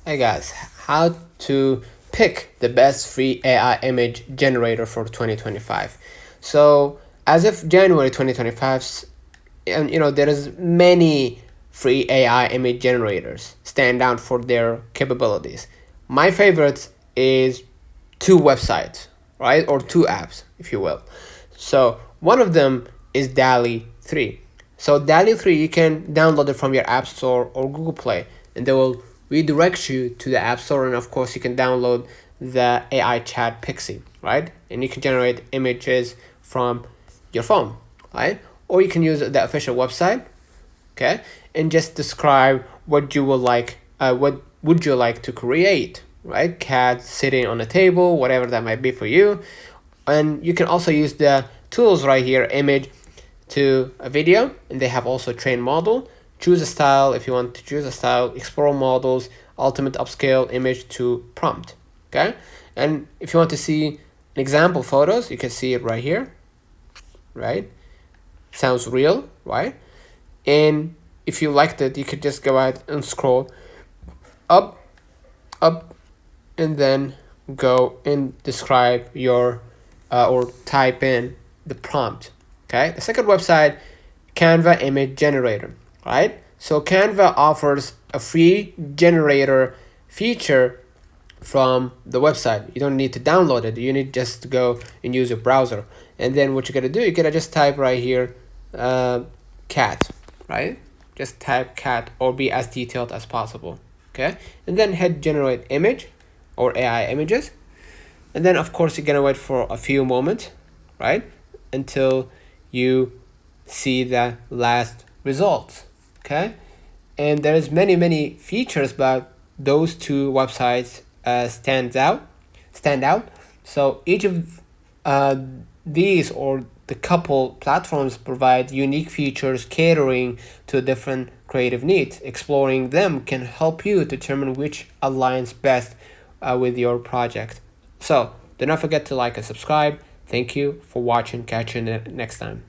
Hey guys, how to pick the best free AI image generator for 2025. So as of January 2025, and there is many free AI image generators stand out for their capabilities. My favorite is two websites, right? Or two apps, if you will. So one of them is DALI 3. So DALI 3, you can download it from your App Store or Google Play, and they will redirect you to the App Store. And of course, you can download the AI chat Pixie, right? And you can generate images from your phone, right? Or you can use the official website, okay, and just describe what you would like, what would you like to create, right? Cat sitting on a table, whatever that might be for you. And you can also use the tools right here, image to a video, and they have also train model. Choose a style if you want to choose a style, explore models, ultimate upscale image to prompt, okay? And if you want to see an example photos, you can see it right here, right? Sounds real, right? And if you liked it, you could just go ahead and scroll up, and then go and describe your or type in the prompt. Okay, the second website, Canva image generator, right? So Canva offers a free generator feature from the website. You don't need to download it. You need just to go and use your browser. And then what you're gonna do, you're gonna just type right here, cat, right? Just type cat or be as detailed as possible. Okay, and then hit generate image or AI images. And then of course you're gonna wait for a few moments, right? Until you see the last results, okay? And there's many features, but those two websites stand out. So each of these or the couple platforms provide unique features catering to different creative needs. Exploring them can help you determine which aligns best with your project. So do not forget to like and subscribe. Thank you for watching. Catch you next time.